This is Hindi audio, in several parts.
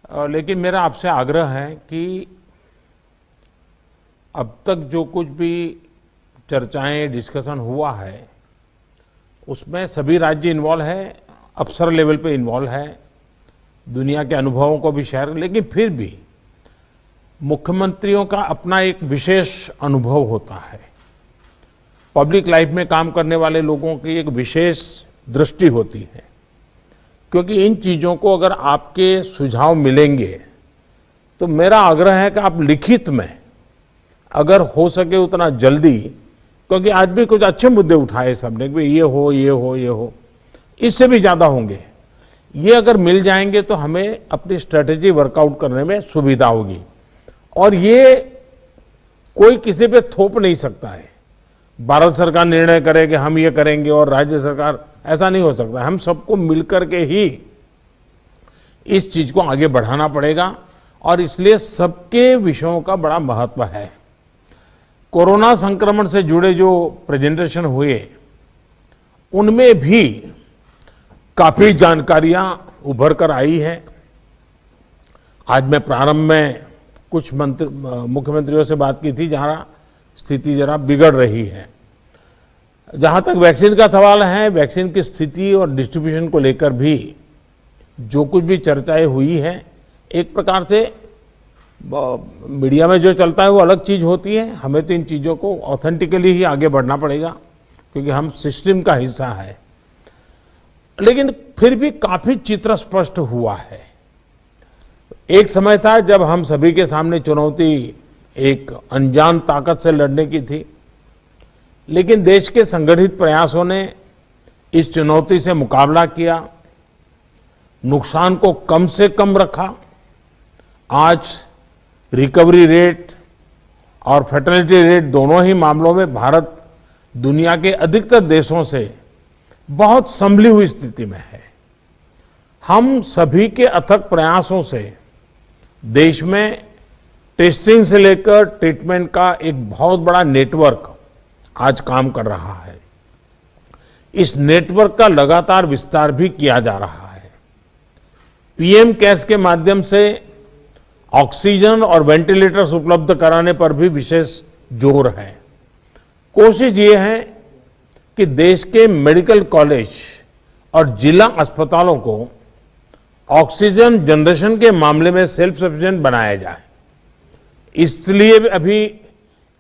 लेकिन मेरा आपसे आग्रह है कि अब तक जो कुछ भी चर्चाएं, डिस्कशन हुआ है, उसमें सभी राज्य इन्वॉल्व है, अफसर लेवल पे इन्वॉल्व है, दुनिया के अनुभवों को भी शेयर, लेकिन फिर भी मुख्यमंत्रियों का अपना एक विशेष अनुभव होता है। पब्लिक लाइफ में काम करने वाले लोगों की एक विशेष दृष्टि होती है, क्योंकि इन चीजों को अगर आपके सुझाव मिलेंगे तो मेरा आग्रह है कि आप लिखित में अगर हो सके उतना जल्दी, क्योंकि आज भी कुछ अच्छे मुद्दे उठाए सबने कि ये हो, ये हो, ये हो, इससे भी ज्यादा होंगे। ये अगर मिल जाएंगे तो हमें अपनी स्ट्रेटेजी वर्कआउट करने में सुविधा होगी। और ये कोई किसी पे थोप नहीं सकता है। भारत सरकार निर्णय करे कि हम ये करेंगे और राज्य सरकार, ऐसा नहीं हो सकता। हम सबको मिलकर के ही इस चीज को आगे बढ़ाना पड़ेगा और इसलिए सबके विषयों का बड़ा महत्व है। कोरोना संक्रमण से जुड़े जो प्रेजेंटेशन हुए उनमें भी काफी जानकारियां उभर कर आई है। आज मैं प्रारंभ में कुछ मुख्यमंत्रियों से बात की थी जहां स्थिति जरा बिगड़ रही है। जहां तक वैक्सीन का सवाल है, वैक्सीन की स्थिति और डिस्ट्रीब्यूशन को लेकर भी जो कुछ भी चर्चाएं हुई है, एक प्रकार से मीडिया में जो चलता है वो अलग चीज होती है। हमें तो इन चीजों को ऑथेंटिकली ही आगे बढ़ना पड़ेगा, क्योंकि हम सिस्टम का हिस्सा है। लेकिन फिर भी काफी चित्र स्पष्ट हुआ है। एक समय था जब हम सभी के सामने चुनौती एक अनजान ताकत से लड़ने की थी, लेकिन देश के संगठित प्रयासों ने इस चुनौती से मुकाबला किया, नुकसान को कम से कम रखा। आज रिकवरी रेट और फैटेलिटी रेट दोनों ही मामलों में भारत दुनिया के अधिकतर देशों से बहुत संभली हुई स्थिति में है। हम सभी के अथक प्रयासों से देश में टेस्टिंग से लेकर ट्रीटमेंट का एक बहुत बड़ा नेटवर्क आज काम कर रहा है। इस नेटवर्क का लगातार विस्तार भी किया जा रहा है। पीएम केयर्स के माध्यम से ऑक्सीजन और वेंटिलेटर्स उपलब्ध कराने पर भी विशेष जोर है। कोशिश ये है कि देश के मेडिकल कॉलेज और जिला अस्पतालों को ऑक्सीजन जनरेशन के मामले में सेल्फ सफिशिएंट बनाया जाए। इसलिए अभी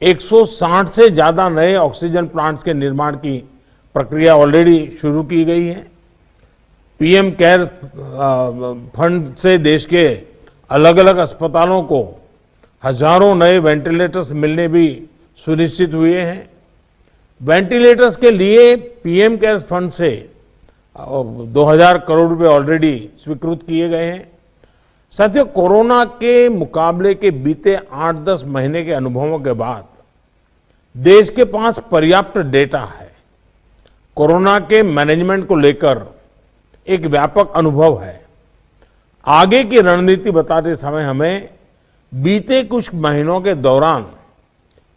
160 से ज्यादा नए ऑक्सीजन प्लांट्स के निर्माण की प्रक्रिया ऑलरेडी शुरू की गई है। पीएम केयर फंड से देश के अलग अलग अस्पतालों को हजारों नए वेंटिलेटर्स मिलने भी सुनिश्चित हुए हैं। वेंटिलेटर्स के लिए पीएम केयर फंड से 2000 करोड़ रुपए ऑलरेडी स्वीकृत किए गए हैं। साथियों, कोरोना के मुकाबले के बीते 8-10 महीने के अनुभवों के बाद देश के पास पर्याप्त डेटा है। कोरोना के मैनेजमेंट को लेकर एक व्यापक अनुभव है। आगे की रणनीति बताते समय हमें बीते कुछ महीनों के दौरान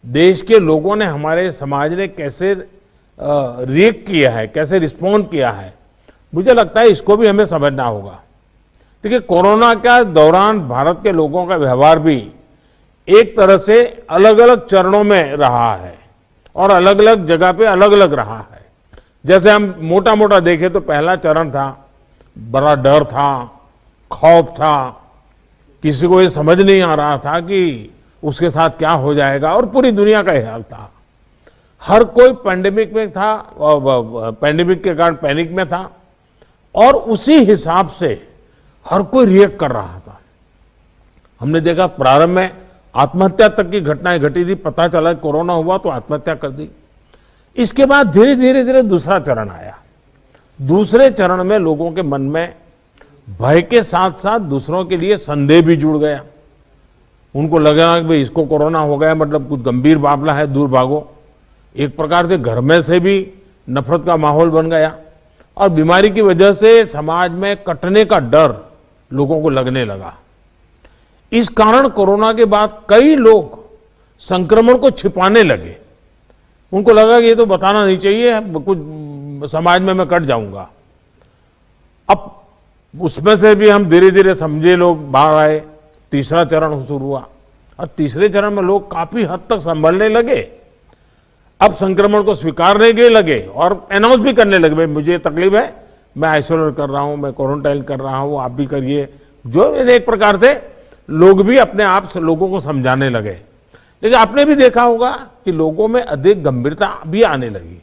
देश के लोगों ने, हमारे समाज ने कैसे रिएक्ट किया है, कैसे रिस्पॉन्ड किया है, मुझे लगता है इसको भी हमें समझना होगा। देखिए, कोरोना के दौरान भारत के लोगों का व्यवहार भी एक तरह से अलग अलग चरणों में रहा है और अलग अलग जगह पे अलग अलग रहा है। जैसे हम मोटा मोटा देखें तो पहला चरण था, बड़ा डर था, खौफ था, किसी को ये समझ नहीं आ रहा था कि उसके साथ क्या हो जाएगा, और पूरी दुनिया का हाल था। हर कोई पैंडेमिक में था, पैंडेमिक के कारण पैनिक में था और उसी हिसाब से हर कोई रिएक्ट कर रहा था। हमने देखा प्रारंभ में आत्महत्या तक की घटनाएं घटी थी। पता चला कोरोना हुआ तो आत्महत्या कर दी। इसके बाद धीरे धीरे धीरे दूसरा चरण आया। दूसरे चरण में लोगों के मन में भय के साथ साथ दूसरों के लिए संदेह भी जुड़ गया। उनको लगा कि भाई इसको कोरोना हो गया मतलब कुछ गंभीर मामला है, दूर भागो। एक प्रकार से घर में से भी नफरत का माहौल बन गया और बीमारी की वजह से समाज में कटने का डर लोगों को लगने लगा। इस कारण कोरोना के बाद कई लोग संक्रमण को छिपाने लगे। उनको लगा कि ये तो बताना नहीं चाहिए, कुछ समाज में मैं कट जाऊंगा। अब उसमें से भी हम धीरे धीरे समझे लोग बाहर आए, तीसरा चरण शुरू हुआ और तीसरे चरण में लोग काफी हद तक संभलने लगे। अब संक्रमण को स्वीकारने के लगे और अनाउंस भी करने लगे, भाई मुझे तकलीफ है, मैं आइसोलेट कर रहा हूं, मैं क्वारंटाइन कर रहा हूं, आप भी करिए। जो एक प्रकार से लोग भी अपने आप से लोगों को समझाने लगे। लेकिन आपने भी देखा होगा कि लोगों में अधिक गंभीरता भी आने लगी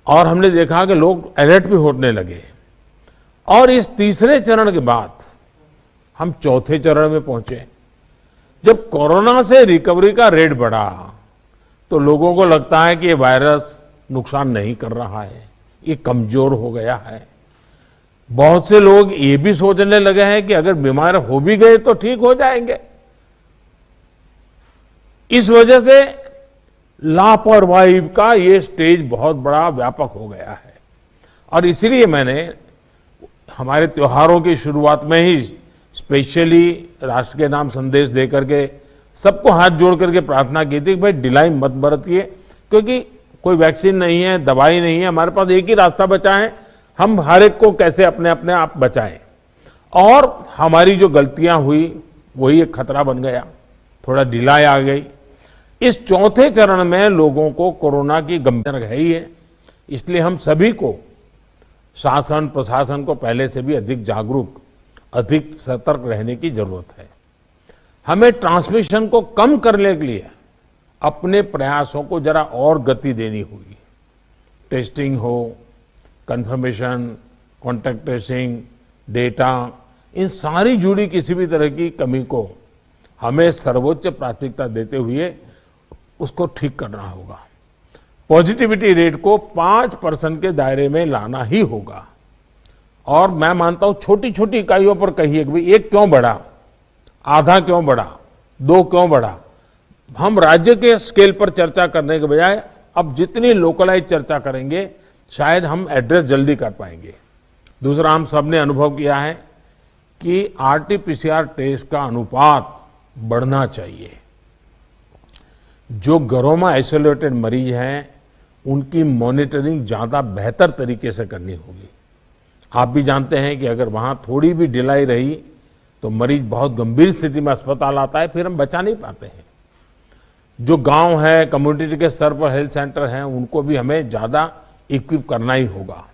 और हमने देखा कि लोग अलर्ट भी होने लगे। और इस तीसरे चरण के बाद हम चौथे चरण में पहुंचे। जब कोरोना से रिकवरी का रेट बढ़ा तो लोगों को लगता है कि ये वायरस नुकसान नहीं कर रहा है, ये कमजोर हो गया है। बहुत से लोग ये भी सोचने लगे हैं कि अगर बीमार हो भी गए तो ठीक हो जाएंगे। इस वजह से लापरवाही का ये स्टेज बहुत बड़ा व्यापक हो गया है और इसलिए मैंने हमारे त्योहारों की शुरुआत में ही स्पेशली राष्ट्र के नाम संदेश देकर के सबको हाथ जोड़ करके प्रार्थना की थी कि भाई ढिलाई मत बरतिए, क्योंकि कोई वैक्सीन नहीं है, दवाई नहीं है, हमारे पास एक ही रास्ता बचा है, हम हर एक को कैसे अपने अपने आप बचाएं। और हमारी जो गलतियां हुई वही एक खतरा बन गया, थोड़ा ढिलाई आ गई। इस चौथे चरण में लोगों को कोरोना की गंभीरता है ही है, इसलिए हम सभी को, शासन प्रशासन को पहले से भी अधिक जागरूक, अधिक सतर्क रहने की जरूरत है। हमें ट्रांसमिशन को कम करने के लिए अपने प्रयासों को जरा और गति देनी होगी। टेस्टिंग हो, कंफर्मेशन, कॉन्टैक्ट ट्रेसिंग, डेटा, इन सारी जुड़ी किसी भी तरह की कमी को हमें सर्वोच्च प्राथमिकता देते हुए उसको ठीक करना होगा। पॉजिटिविटी रेट को 5% के दायरे में लाना ही होगा। और मैं मानता हूं छोटी छोटी इकाइयों पर कहिए कि भाई एक क्यों बढ़ा, आधा क्यों बढ़ा, 2 क्यों बढ़ा। हम राज्य के स्केल पर चर्चा करने के बजाय अब जितनी लोकलाइज चर्चा करेंगे शायद हम एड्रेस जल्दी कर पाएंगे। दूसरा, हम सबने अनुभव किया है कि आरटी-पीसीआर टेस्ट का अनुपात बढ़ना चाहिए। जो घरों में आइसोलेटेड मरीज हैं उनकी मॉनिटरिंग ज्यादा बेहतर तरीके से करनी होगी। आप भी जानते हैं कि अगर वहां थोड़ी भी ढिलाई रही तो मरीज बहुत गंभीर स्थिति में अस्पताल आता है, फिर हम बचा नहीं पाते हैं। जो गांव है, कम्युनिटी के स्तर पर हेल्थ सेंटर हैं, उनको भी हमें ज्यादा इक्विप करना ही होगा।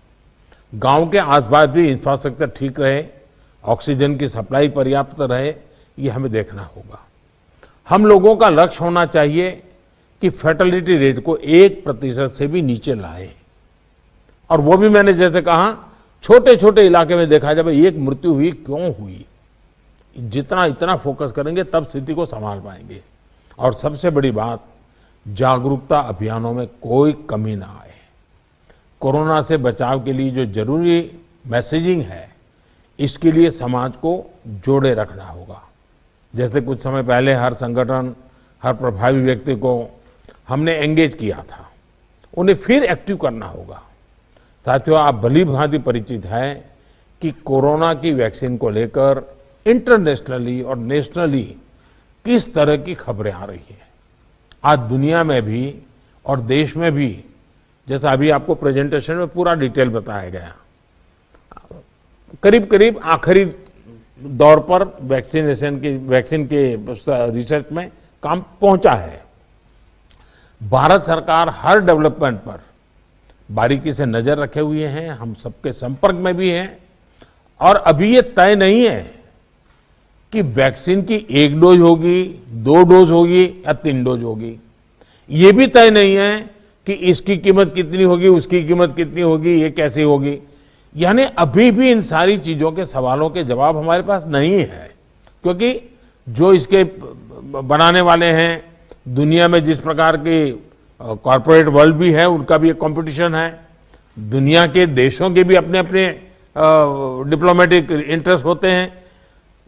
गांव के आसपास भी इंफ्रास्ट्रक्चर ठीक रहे, ऑक्सीजन की सप्लाई पर्याप्त रहे, ये हमें देखना होगा। हम लोगों का लक्ष्य होना चाहिए कि फैटेलिटी रेट को 1% से भी नीचे लाए। और वो भी मैंने जैसे कहा, छोटे छोटे इलाके में देखा जाए एक मृत्यु हुई क्यों हुई, जितना इतना फोकस करेंगे तब स्थिति को संभाल पाएंगे। और सबसे बड़ी बात, जागरूकता अभियानों में कोई कमी ना आए। कोरोना से बचाव के लिए जो जरूरी मैसेजिंग है, इसके लिए समाज को जोड़े रखना होगा। जैसे कुछ समय पहले हर संगठन, हर प्रभावी व्यक्ति को हमने एंगेज किया था, उन्हें फिर एक्टिव करना होगा। साथियों, आप भली भांति परिचित हैं कि कोरोना की वैक्सीन को लेकर इंटरनेशनली और नेशनली किस तरह की खबरें आ रही हैं। आज दुनिया में भी और देश में भी, जैसा अभी आपको प्रेजेंटेशन में पूरा डिटेल बताया गया, करीब करीब आखिरी दौर पर वैक्सीन के रिसर्च में काम पहुंचा है। भारत सरकार हर डेवलपमेंट पर बारीकी से नजर रखे हुए हैं, हम सबके संपर्क में भी हैं। और अभी ये तय नहीं है कि वैक्सीन की 1 डोज होगी, 2 डोज होगी या 3 डोज होगी। ये भी तय नहीं है कि इसकी कीमत कितनी होगी, उसकी कीमत कितनी होगी, ये कैसी होगी। यानी अभी भी इन सारी चीजों के सवालों के जवाब हमारे पास नहीं है, क्योंकि जो इसके बनाने वाले हैं, दुनिया में जिस प्रकार की कॉर्पोरेट वर्ल्ड भी है, उनका भी एक कंपटीशन है। दुनिया के देशों के भी अपने अपने डिप्लोमेटिक इंटरेस्ट होते हैं।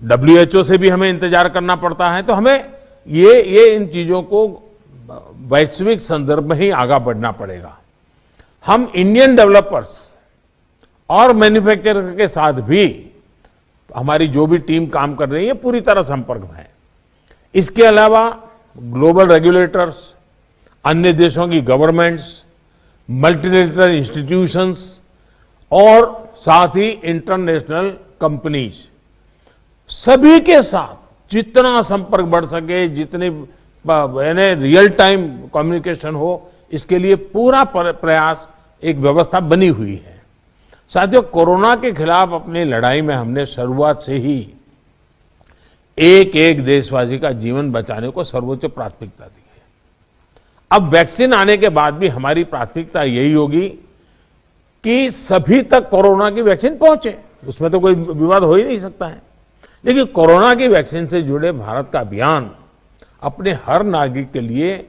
WHO से भी हमें इंतजार करना पड़ता है। तो हमें ये इन चीजों को वैश्विक संदर्भ में ही आगे बढ़ना पड़ेगा। हम इंडियन डेवलपर्स और मैन्युफैक्चरर के साथ भी हमारी जो भी टीम काम कर रही है पूरी तरह संपर्क में है। इसके अलावा ग्लोबल रेगुलेटर्स, अन्य देशों की गवर्नमेंट्स, मल्टीलेटरल इंस्टीट्यूशंस और साथ ही इंटरनेशनल कंपनीज, सभी के साथ जितना संपर्क बढ़ सके, जितने यानी रियल टाइम कम्युनिकेशन हो, इसके लिए पूरा प्रयास, एक व्यवस्था बनी हुई है। साथियों, कोरोना के खिलाफ अपनी लड़ाई में हमने शुरुआत से ही एक एक देशवासी का जीवन बचाने को सर्वोच्च प्राथमिकता दी है। अब वैक्सीन आने के बाद भी हमारी प्राथमिकता यही होगी कि सभी तक कोरोना की वैक्सीन पहुंचे, उसमें तो कोई विवाद हो ही नहीं सकता है। लेकिन कोरोना की वैक्सीन से जुड़े भारत का अभियान अपने हर नागरिक के लिए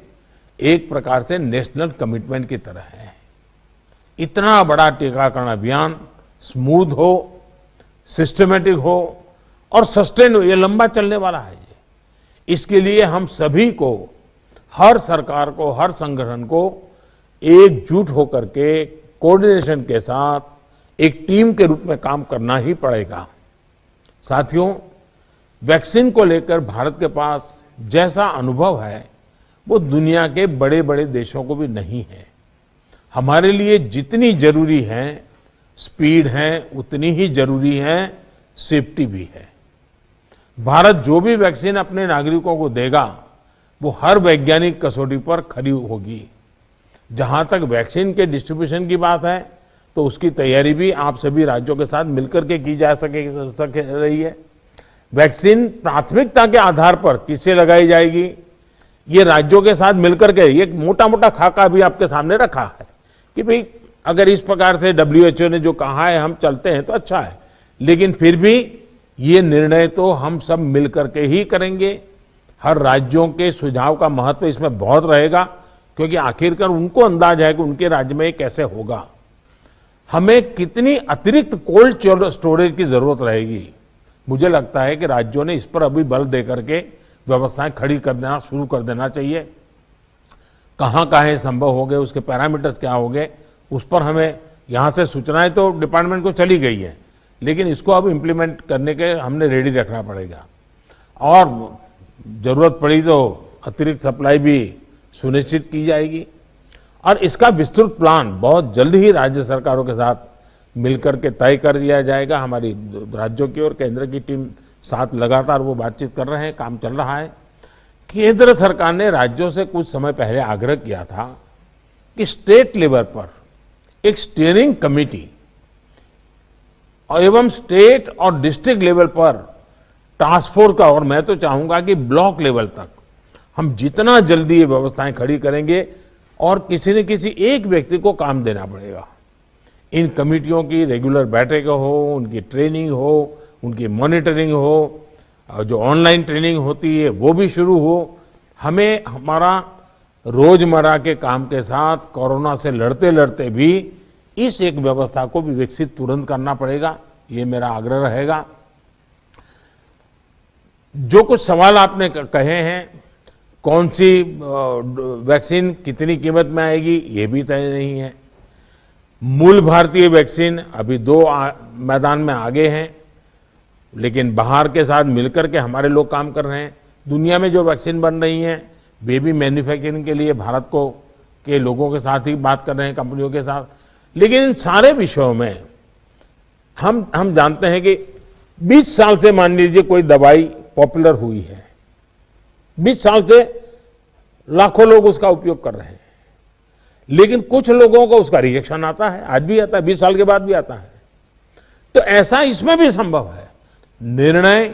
एक प्रकार से नेशनल कमिटमेंट की तरह है। इतना बड़ा टीकाकरण अभियान स्मूथ हो, सिस्टमैटिक हो और सस्टेन हो, ये लंबा चलने वाला है। इसके लिए हम सभी को, हर सरकार को, हर संगठन को एकजुट होकर के कोऑर्डिनेशन के साथ एक टीम के रूप में काम करना ही पड़ेगा। साथियों, वैक्सीन को लेकर भारत के पास जैसा अनुभव है वो दुनिया के बड़े बड़े देशों को भी नहीं है। हमारे लिए जितनी जरूरी है स्पीड है, उतनी ही जरूरी है सेफ्टी भी है। भारत जो भी वैक्सीन अपने नागरिकों को देगा वो हर वैज्ञानिक कसौटी पर खरी होगी। जहां तक वैक्सीन के डिस्ट्रीब्यूशन की बात है तो उसकी तैयारी भी आप सभी राज्यों के साथ मिलकर के की जा सके रही है। वैक्सीन प्राथमिकता के आधार पर किससे लगाई जाएगी, ये राज्यों के साथ मिलकर के एक मोटा मोटा खाका भी आपके सामने रखा है कि भाई अगर इस प्रकार से WHO ने जो कहा है हम चलते हैं तो अच्छा है, लेकिन फिर भी ये निर्णय तो हम सब मिलकर के ही करेंगे। हर राज्यों के सुझाव का महत्व इसमें बहुत रहेगा, क्योंकि आखिरकार उनको अंदाज है कि उनके राज्य में ये कैसे होगा। हमें कितनी अतिरिक्त कोल्ड स्टोरेज की जरूरत रहेगी, मुझे लगता है कि राज्यों ने इस पर अभी बल देकर के व्यवस्थाएं खड़ी कर देना शुरू कर देना चाहिए। कहां कहां संभव हो गए, उसके पैरामीटर्स क्या हो गए, उस पर हमें यहां से सूचनाएं तो डिपार्टमेंट को चली गई है, लेकिन इसको अब इम्प्लीमेंट करने के हमने रेडी रखना पड़ेगा। और जरूरत पड़ी तो अतिरिक्त सप्लाई भी सुनिश्चित की जाएगी। और इसका विस्तृत प्लान बहुत जल्द ही राज्य सरकारों के साथ मिलकर के तय कर दिया जाएगा। हमारी राज्यों की और केंद्र की टीम साथ लगातार वो बातचीत कर रहे हैं, काम चल रहा है। केंद्र सरकार ने राज्यों से कुछ समय पहले आग्रह किया था कि स्टेट लेवल पर एक स्टीयरिंग कमेटी और एवं स्टेट और डिस्ट्रिक्ट लेवल पर टास्क फोर्स का, और मैं तो चाहूंगा कि ब्लॉक लेवल तक हम जितना जल्दी ये व्यवस्थाएं खड़ी करेंगे, और किसी न किसी एक व्यक्ति को काम देना पड़ेगा। इन कमेटियों की रेगुलर बैठकें हो, उनकी ट्रेनिंग हो, उनकी मॉनिटरिंग हो, और जो ऑनलाइन ट्रेनिंग होती है वो भी शुरू हो। हमें हमारा रोजमर्रा के काम के साथ कोरोना से लड़ते लड़ते भी इस एक व्यवस्था को भी विकसित तुरंत करना पड़ेगा, ये मेरा आग्रह रहेगा। जो कुछ सवाल आपने कहे हैं, कौन सी वैक्सीन कितनी कीमत में आएगी, ये भी तय नहीं है। मूल भारतीय वैक्सीन अभी 2 मैदान में आगे हैं, लेकिन बाहर के साथ मिलकर के हमारे लोग काम कर रहे हैं। दुनिया में जो वैक्सीन बन रही हैं वे भी मैन्युफैक्चरिंग के लिए भारत को के लोगों के साथ ही बात कर रहे हैं, कंपनियों के साथ। लेकिन इन सारे विषयों में हम जानते हैं कि 20 साल से मान लीजिए कोई दवाई पॉपुलर हुई है, 20 साल से लाखों लोग उसका उपयोग कर रहे हैं, लेकिन कुछ लोगों को उसका रिएक्शन आता है, आज भी आता है, 20 साल के बाद भी आता है। तो ऐसा इसमें भी संभव है। निर्णय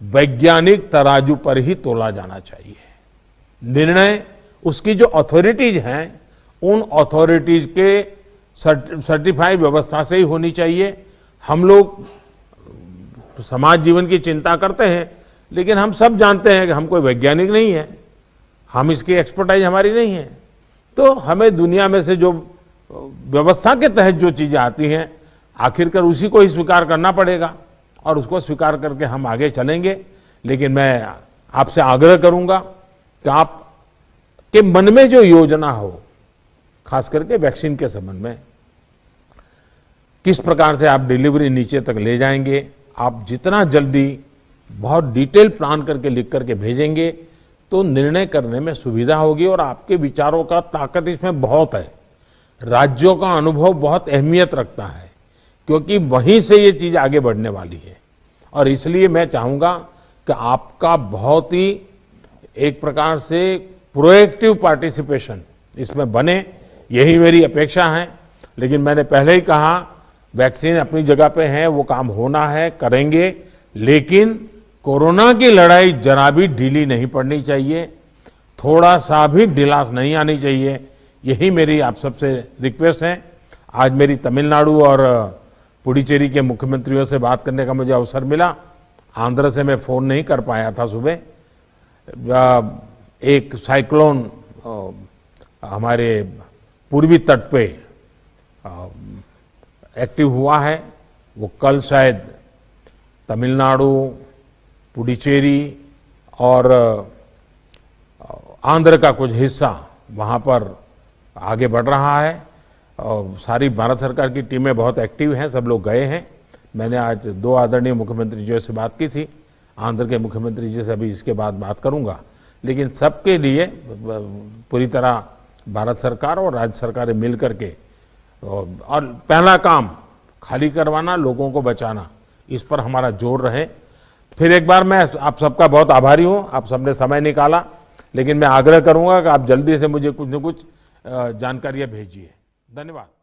वैज्ञानिक तराजू पर ही तोला जाना चाहिए। निर्णय उसकी जो अथॉरिटीज हैं उन अथॉरिटीज के सर्टिफाइड व्यवस्था से ही होनी चाहिए। हम लोग समाज जीवन की चिंता करते हैं, लेकिन हम सब जानते हैं कि हम कोई वैज्ञानिक नहीं है, हम इसकी एक्सपर्टाइज हमारी नहीं है। तो हमें दुनिया में से जो व्यवस्था के तहत जो चीजें आती हैं, आखिरकार उसी को ही स्वीकार करना पड़ेगा, और उसको स्वीकार करके हम आगे चलेंगे। लेकिन मैं आपसे आग्रह करूंगा कि आप के मन में जो योजना हो, खास करके वैक्सीन के संबंध में, किस प्रकार से आप डिलीवरी नीचे तक ले जाएंगे, आप जितना जल्दी बहुत डिटेल प्लान करके लिख करके भेजेंगे तो निर्णय करने में सुविधा होगी। और आपके विचारों का ताकत इसमें बहुत है। राज्यों का अनुभव बहुत अहमियत रखता है। क्योंकि वहीं से ये चीज आगे बढ़ने वाली है। और इसलिए मैं चाहूंगा कि आपका बहुत ही एक प्रकार से प्रोएक्टिव पार्टिसिपेशन इसमें बने, यही मेरी अपेक्षा है। लेकिन मैंने पहले ही कहा, वैक्सीन अपनी जगह पे है, वो काम होना है, करेंगे, लेकिन कोरोना की लड़ाई जरा भी ढीली नहीं पड़नी चाहिए, थोड़ा सा भी ढिलास नहीं आनी चाहिए। यही मेरी आप सबसे रिक्वेस्ट है। आज मेरी तमिलनाडु और पुडुचेरी के मुख्यमंत्रियों से बात करने का मुझे अवसर मिला। आंध्र से मैं फोन नहीं कर पाया था सुबह। एक साइक्लोन हमारे पूर्वी तट पे एक्टिव हुआ है, वो कल शायद तमिलनाडु, पुडुचेरी और आंध्र का कुछ हिस्सा वहां पर आगे बढ़ रहा है। और सारी भारत सरकार की टीमें बहुत एक्टिव हैं, सब लोग गए हैं। मैंने आज 2 आदरणीय मुख्यमंत्री जी से बात की थी, आंध्र के मुख्यमंत्री जी से अभी इसके बाद बात करूंगा। लेकिन सबके लिए पूरी तरह भारत सरकार और राज्य सरकारें मिल करके, और पहला काम खाली करवाना, लोगों को बचाना, इस पर हमारा जोर रहे। फिर एक बार मैं आप सबका बहुत आभारी हूं, आप सबने समय निकाला। लेकिन मैं आग्रह करूंगा कि आप जल्दी से मुझे कुछ न कुछ जानकारियां भेजिए। धन्यवाद।